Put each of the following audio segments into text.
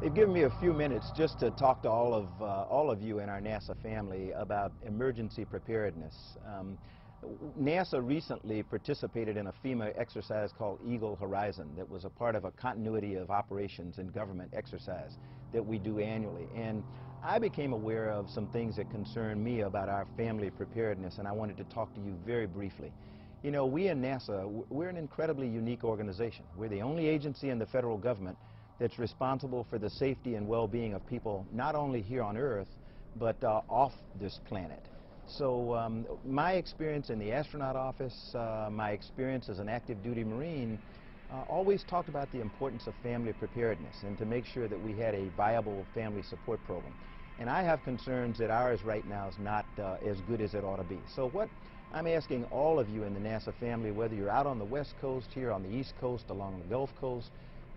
They've given me a few minutes just to talk to all of you in our NASA family about emergency preparedness. NASA recently participated in a FEMA exercise called Eagle Horizon that was a part of a continuity of operations and government exercise that we do annually. And I became aware of some things that concern me about our family preparedness, and I wanted to talk to you very briefly. You know, we in NASA, we're an incredibly unique organization. We're the only agency in the federal government that's responsible for the safety and well-being of people not only here on Earth, but off this planet. So my experience in the astronaut office, my experience as an active duty Marine, always talked about the importance of family preparedness and to make sure that we had a viable family support program. And I have concerns that ours right now is not as good as it ought to be. So what I'm asking all of you in the NASA family, whether you're out on the West Coast, here on the East Coast, along the Gulf Coast,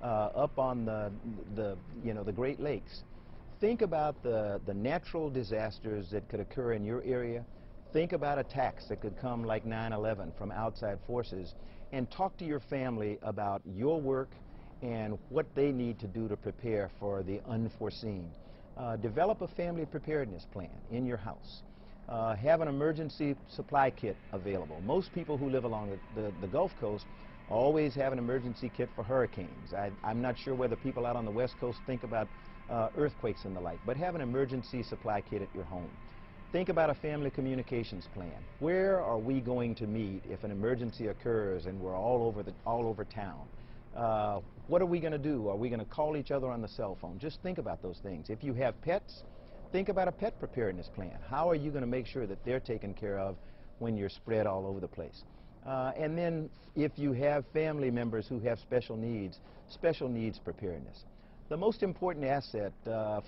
up on the Great Lakes, think about the natural disasters that could occur in your area. Think about attacks that could come like 9/11 from outside forces, and talk to your family about your work and what they need to do to prepare for the unforeseen. Develop a family preparedness plan in your house. Have an emergency supply kit available. Most people who live along the Gulf Coast always have an emergency kit for hurricanes. I'm not sure whether people out on the West Coast think about earthquakes and the like, but have an emergency supply kit at your home. Think about a family communications plan. Where are we going to meet if an emergency occurs and we're all over town? What are we going to do? Are we going to call each other on the cell phone? Just think about those things. If you have pets, think about a pet preparedness plan. How are you going to make sure that they're taken care of when you're spread all over the place? And then if you have family members who have special needs preparedness. The most important asset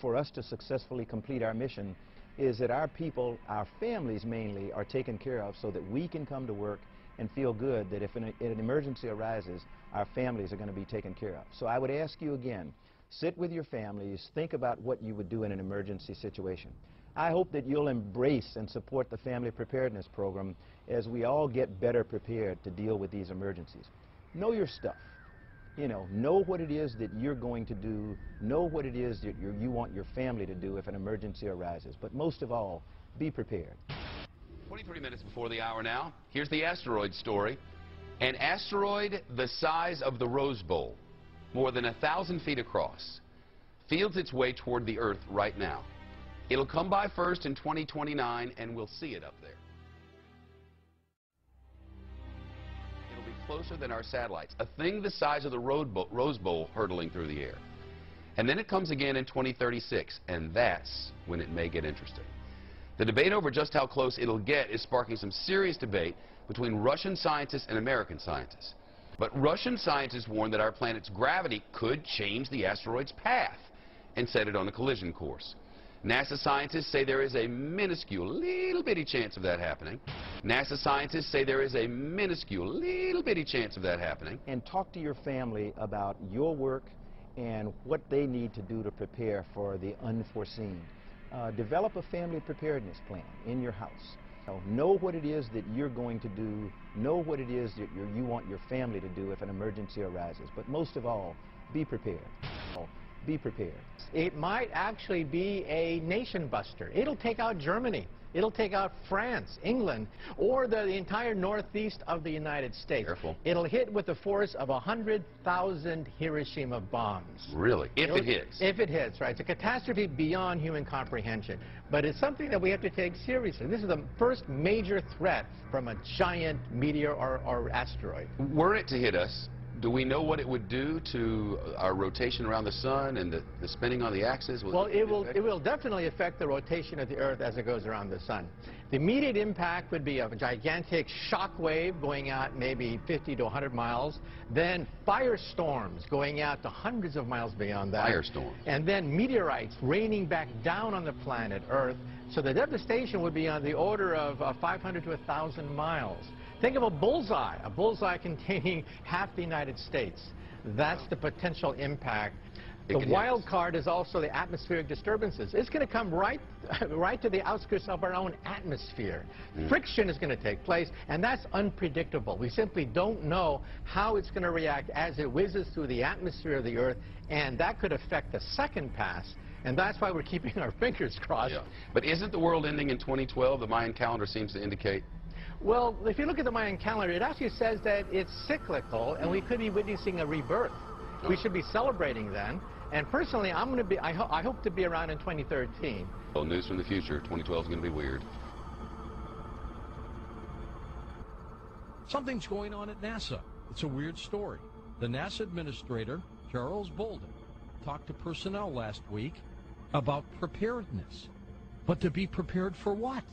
for us to successfully complete our mission is that our people, our families mainly, are taken care of so that we can come to work and feel good that if an emergency arises, our families are going to be taken care of. So I would ask you again, sit with your families, think about what you would do in an emergency situation. I hope that you'll embrace and support the Family Preparedness Program as we all get better prepared to deal with these emergencies. Know your stuff. You know what it is that you're going to do, know what it is that you want your family to do if an emergency arises. But most of all, be prepared. 23 minutes before the hour now. Here's the asteroid story. An asteroid the size of the Rose Bowl, more than 1,000 feet across, fields its way toward the Earth right now. It'll come by first in 2029, and we'll see it up there. It'll be closer than our satellites, a thing the size of the Rose Bowl hurtling through the air. And then it comes again in 2036, and that's when it may get interesting. The debate over just how close it'll get is sparking some serious debate between Russian scientists and American scientists. But Russian scientists warn that our planet's gravity could change the asteroid's path and set it on a collision course. NASA scientists say there is a minuscule, little bitty chance of that happening. NASA scientists say there is a minuscule, little bitty chance of that happening. And talk to your family about your work and what they need to do to prepare for the unforeseen. Develop a family preparedness plan in your house. Know what it is that you're going to do. Know what it is that you want your family to do if an emergency arises. But most of all, be prepared. Be prepared. It might actually be a nation buster. It'll take out Germany. It'll take out France, England, or the entire northeast of the United States. Careful. It'll hit with the force of 100,000 Hiroshima bombs. Really? If it hits? If it hits, right. It's a catastrophe beyond human comprehension. But it's something that we have to take seriously. This is the first major threat from a giant meteor or asteroid. Were it to hit us, do we know what it would do to our rotation around the sun and the spinning on the axis? Well, it will definitely affect the rotation of the Earth as it goes around the sun. The immediate impact would be a gigantic shock wave going out maybe 50 to 100 miles, then firestorms going out to hundreds of miles beyond that. Firestorms. And then meteorites raining back down on the planet Earth. So the devastation would be on the order of 500 to 1,000 miles. Think of a bullseye containing half the United States. That's the potential impact. The wild card is also the atmospheric disturbances. It's going to come right to the outskirts of our own atmosphere. Friction is going to take place, and that's unpredictable. We simply don't know how it's going to react as it whizzes through the atmosphere of the Earth, and that could affect the second pass. And that's why we're keeping our fingers crossed. Yeah. But isn't the world ending in 2012? The Mayan calendar seems to indicate. Well, if you look at the Mayan calendar, it actually says that it's cyclical, and we could be witnessing a rebirth. We should be celebrating then. And personally, I hope to be around in 2013. Well, news from the future. 2012 is going to be weird. Something's going on at NASA. It's a weird story. The NASA administrator, Charles Bolden, talked to personnel last week about preparedness. But to be prepared for what?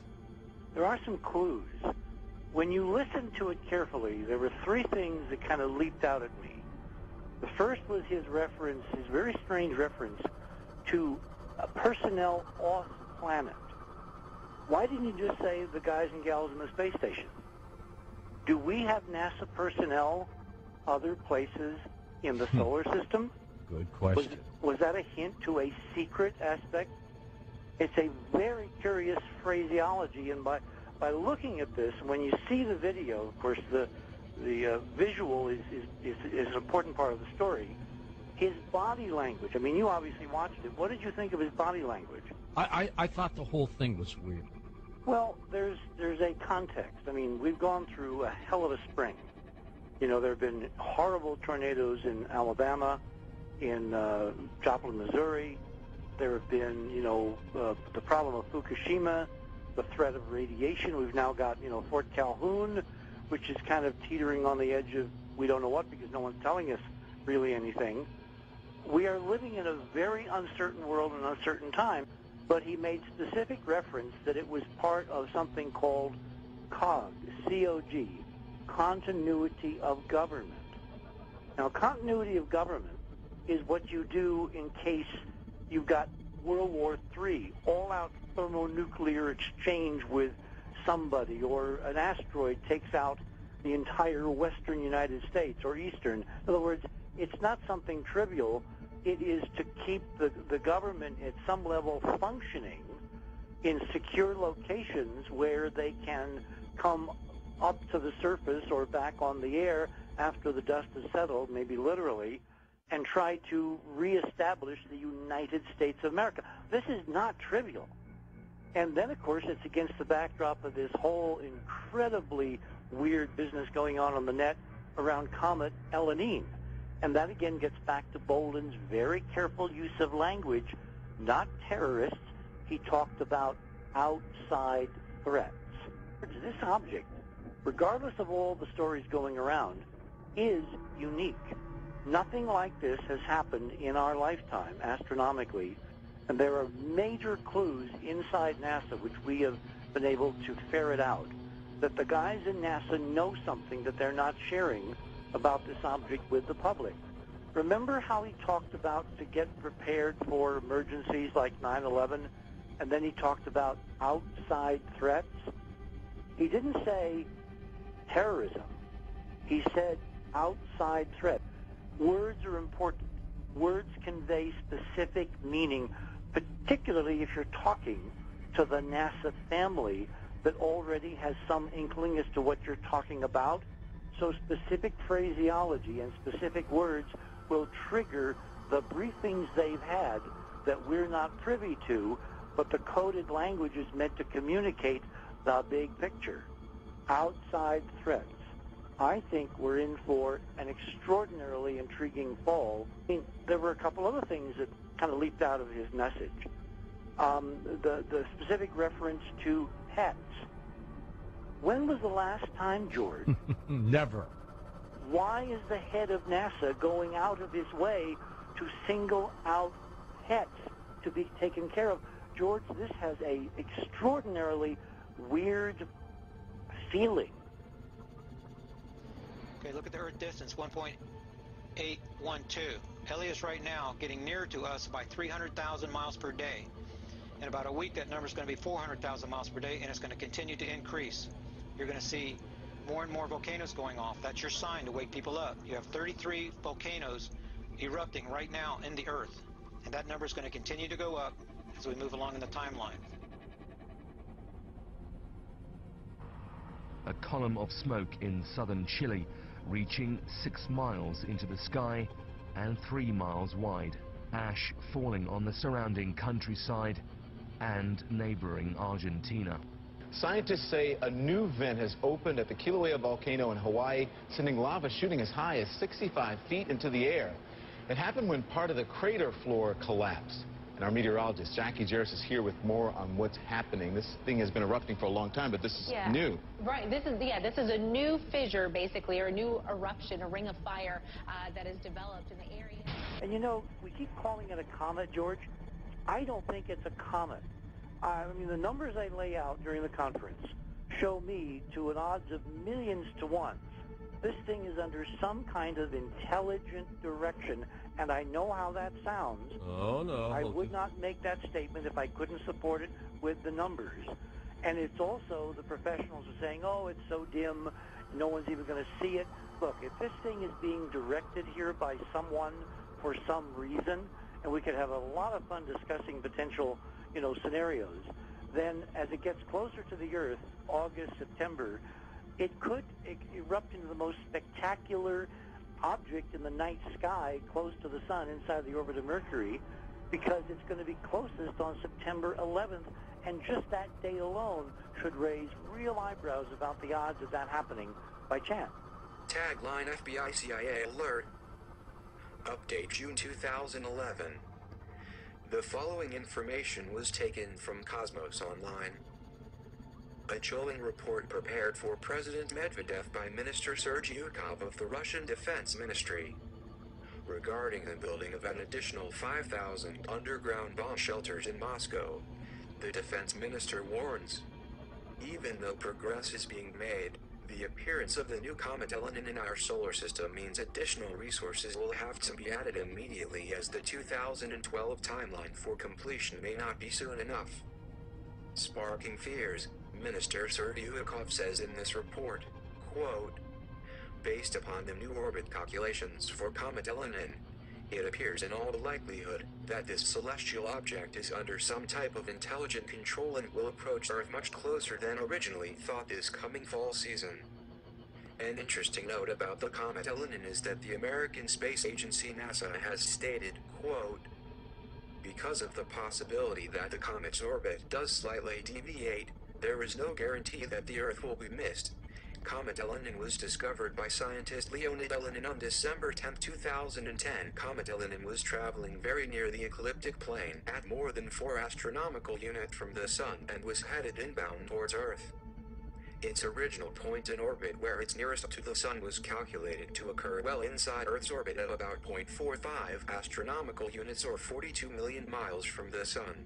There are some clues. When you listen to it carefully, there were three things that kind of leaped out at me. The first was his reference, his very strange reference to personnel off planet. Why didn't you just say the guys and gals in the space station? Do we have NASA personnel other places in the solar system? Good question. Was that a hint to a secret aspect? It's a very curious phraseology, and by looking at this, when you see the video, of course, the visual is an important part of the story. His body language, I mean, you obviously watched it. What did you think of his body language? I thought the whole thing was weird. Well, there's a context. I mean, we've gone through a hell of a spring. You know, there have been horrible tornadoes in Alabama, in Joplin, Missouri. There have been, you know, the problem of Fukushima, the threat of radiation. We've now got, you know, Fort Calhoun, which is kind of teetering on the edge of we don't know what because no one's telling us really anything. We are living in a very uncertain world and uncertain time, but he made specific reference that it was part of something called COG, C-O-G, continuity of government. Now, continuity of government is what you do in case you've got World War III, all-out thermonuclear exchange with somebody, or an asteroid takes out the entire western United States or eastern. In other words, it's not something trivial. It is to keep the government at some level functioning in secure locations where they can come up to the surface or back on the air after the dust has settled, maybe literally, and try to reestablish the United States of America. This is not trivial. And then, of course, it's against the backdrop of this whole incredibly weird business going on the net around Comet Elenine. And that, again, gets back to Bolden's very careful use of language, not terrorists. He talked about outside threats. This object, regardless of all the stories going around, is unique. Nothing like this has happened in our lifetime, astronomically. And there are major clues inside NASA, which we have been able to ferret out, that the guys in NASA know something that they're not sharing about this object with the public. Remember how he talked about to get prepared for emergencies like 9/11, and then he talked about outside threats? He didn't say terrorism. He said outside threat. Words are important. Words convey specific meaning, particularly if you're talking to the NASA family that already has some inkling as to what you're talking about. So specific phraseology and specific words will trigger the briefings they've had that we're not privy to, but the coded language is meant to communicate the big picture. Outside threats. I think we're in for an extraordinarily intriguing fall. I mean, there were a couple other things that kind of leaped out of his message. The specific reference to pets. When was the last time, George? Never. Why is the head of NASA going out of his way to single out pets to be taken care of? George, this has a extraordinarily weird feeling. Okay, look at the Earth distance, 1.812. Helios right now getting nearer to us by 300,000 miles per day. In about a week, that number is going to be 400,000 miles per day, and it's going to continue to increase. You're going to see more and more volcanoes going off. That's your sign to wake people up. You have 33 volcanoes erupting right now in the Earth, and that number is going to continue to go up as we move along in the timeline. A column of smoke in southern Chile, reaching 6 miles into the sky and 3 miles wide. Ash falling on the surrounding countryside and neighboring Argentina. Scientists say a new vent has opened at the Kilauea volcano in Hawaii, sending lava shooting as high as 65 feet into the air. It happened when part of the crater floor collapsed. And our meteorologist, Jackie Jarris, is here with more on what's happening. This thing has been erupting for a long time, but this is new. Right. This is a new fissure, basically, or a new eruption, a ring of fire that has developed in the area. And you know, we keep calling it a comet, George. I don't think it's a comet. I mean, the numbers I lay out during the conference show me to an odds of millions to one. This thing is under some kind of intelligent direction, and I know how that sounds. Oh, no. I would not make that statement if I couldn't support it with the numbers. And it's also the professionals are saying, oh, it's so dim, no one's even going to see it. Look, if this thing is being directed here by someone for some reason, and we could have a lot of fun discussing potential, scenarios, then as it gets closer to the Earth, August, September, it could erupt into the most spectacular object in the night sky close to the sun inside the orbit of Mercury, because it's going to be closest on September 11th, and just that day alone should raise real eyebrows about the odds of that happening by chance. Tagline FBI CIA alert. Update June 2011. The following information was taken from Cosmos Online. A chilling report prepared for President Medvedev by Minister Sergei Ukov of the Russian Defense Ministry regarding the building of an additional 5,000 underground bomb shelters in Moscow. The defense minister warns, even though progress is being made, the appearance of the new comet Elenin in our solar system means additional resources will have to be added immediately, as the 2012 timeline for completion may not be soon enough. Sparking fears, Minister Sergei Ukov says in this report, quote, based upon the new orbit calculations for comet Elenin, it appears in all likelihood that this celestial object is under some type of intelligent control and will approach Earth much closer than originally thought this coming fall season. An interesting note about the comet Elenin is that the American Space Agency NASA has stated, quote, because of the possibility that the comet's orbit does slightly deviate, there is no guarantee that the Earth will be missed. Comet Elenin was discovered by scientist Leonid Elenin on December 10, 2010. Comet Elenin was traveling very near the ecliptic plane at more than 4 astronomical units from the Sun and was headed inbound towards Earth. Its original point in orbit, where it's nearest to the Sun, was calculated to occur well inside Earth's orbit at about 0.45 astronomical units or 42 million miles from the Sun.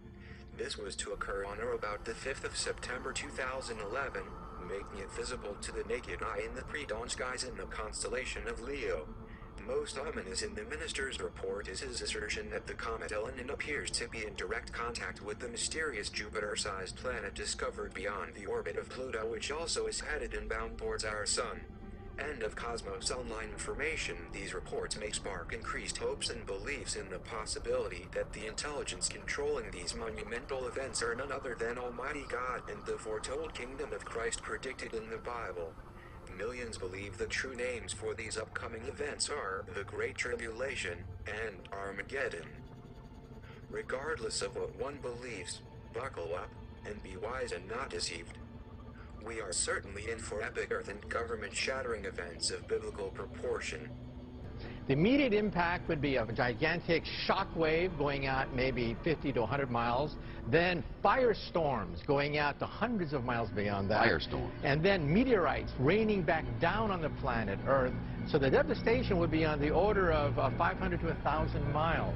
This was to occur on or about the 5th of September 2011, making it visible to the naked eye in the pre-dawn skies in the constellation of Leo. Most ominous in the minister's report is his assertion that the comet Elenin appears to be in direct contact with the mysterious Jupiter-sized planet discovered beyond the orbit of Pluto, which also is headed inbound towards our Sun. End of Cosmos Online information. These reports may spark increased hopes and beliefs in the possibility that the intelligence controlling these monumental events are none other than Almighty God and the foretold kingdom of Christ predicted in the Bible. Millions believe the true names for these upcoming events are the Great Tribulation and Armageddon. Regardless of what one believes, buckle up and be wise and not deceived. We are certainly in for epic earth and government-shattering events of biblical proportion. The immediate impact would be a gigantic shock wave going out maybe 50 to 100 miles, then firestorms going out to hundreds of miles beyond that. Firestorm. And then meteorites raining back down on the planet Earth. So the devastation would be on the order of 500 to 1,000 miles.